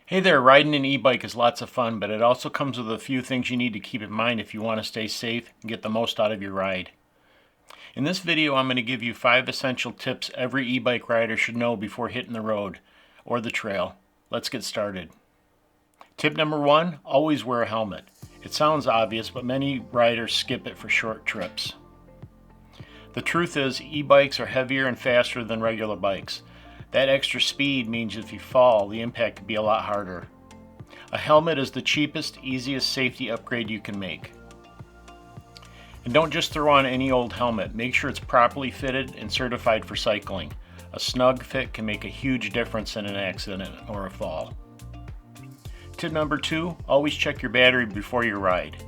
Hey there, riding an e-bike is lots of fun, but it also comes with a few things you need to keep in mind if you want to stay safe and get the most out of your ride. In this video, I'm going to give you 5 essential tips every e-bike rider should know before hitting the road or the trail. Let's get started. Tip number 1, always wear a helmet. It sounds obvious, but many riders skip it for short trips. The truth is, e-bikes are heavier and faster than regular bikes. That extra speed means if you fall, the impact could be a lot harder. A helmet is the cheapest, easiest safety upgrade you can make. And don't just throw on any old helmet. Make sure it's properly fitted and certified for cycling. A snug fit can make a huge difference in an accident or a fall. Tip number 2, always check your battery before you ride.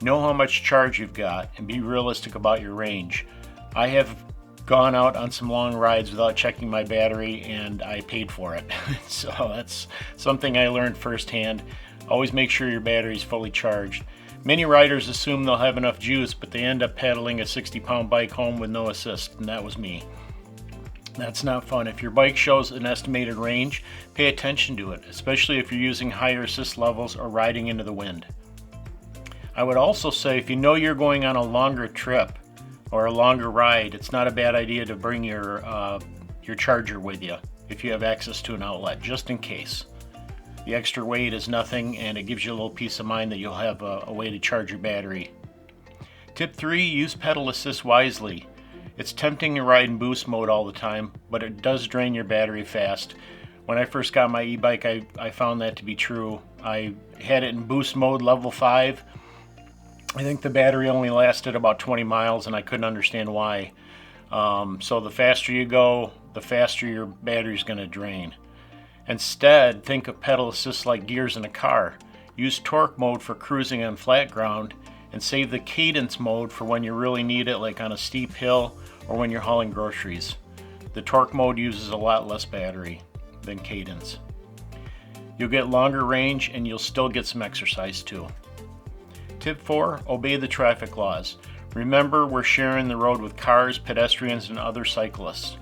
Know how much charge you've got and be realistic about your range. I have gone out on some long rides without checking my battery and I paid for it. So that's something I learned firsthand. Always make sure your battery is fully charged. Many riders assume they'll have enough juice, but they end up pedaling a 60-pound bike home with no assist, and that was me. That's not fun. If your bike shows an estimated range, pay attention to it, especially if you're using higher assist levels or riding into the wind. I would also say if you know you're going on a longer trip or a longer ride, it's not a bad idea to bring your charger with you if you have access to an outlet, just in case. The extra weight is nothing and it gives you a little peace of mind that you'll have a way to charge your battery. Tip 3, use pedal assist wisely. It's tempting to ride in boost mode all the time, but it does drain your battery fast. When I first got my e-bike, I found that to be true. I had it in boost mode level 5. I think the battery only lasted about 20 miles and I couldn't understand why. So the faster you go, the faster your battery's going to drain. Instead, think of pedal assist like gears in a car. Use torque mode for cruising on flat ground and save the cadence mode for when you really need it, like on a steep hill or when you're hauling groceries. The torque mode uses a lot less battery than cadence. You'll get longer range and you'll still get some exercise too. Tip 4, obey the traffic laws. Remember, we're sharing the road with cars, pedestrians, and other cyclists.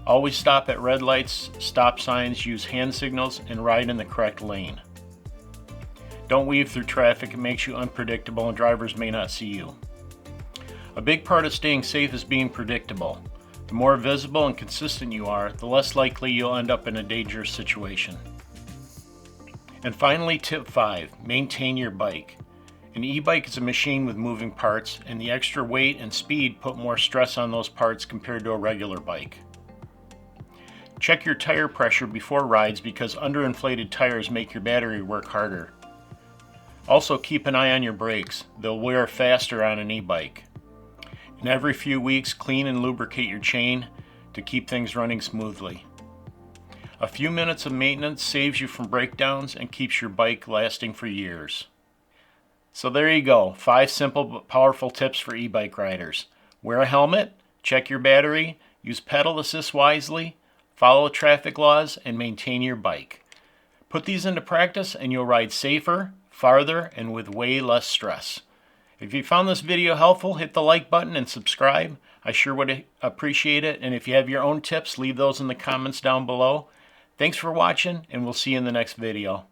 Always stop at red lights, stop signs, use hand signals, and ride in the correct lane. Don't weave through traffic. It makes you unpredictable and drivers may not see you. A big part of staying safe is being predictable. The more visible and consistent you are, the less likely you'll end up in a dangerous situation. And finally, tip 5, maintain your bike. An e-bike is a machine with moving parts, and the extra weight and speed put more stress on those parts compared to a regular bike. Check your tire pressure before rides because underinflated tires make your battery work harder. Also keep an eye on your brakes. They'll wear faster on an e-bike. And every few weeks, clean and lubricate your chain to keep things running smoothly. A few minutes of maintenance saves you from breakdowns and keeps your bike lasting for years. So there you go, 5 simple but powerful tips for e-bike riders. Wear a helmet, check your battery, use pedal assist wisely, follow traffic laws, and maintain your bike. Put these into practice and you'll ride safer, farther, and with way less stress. If you found this video helpful, hit the like button and subscribe. I sure would appreciate it. And if you have your own tips, leave those in the comments down below. Thanks for watching, and we'll see you in the next video.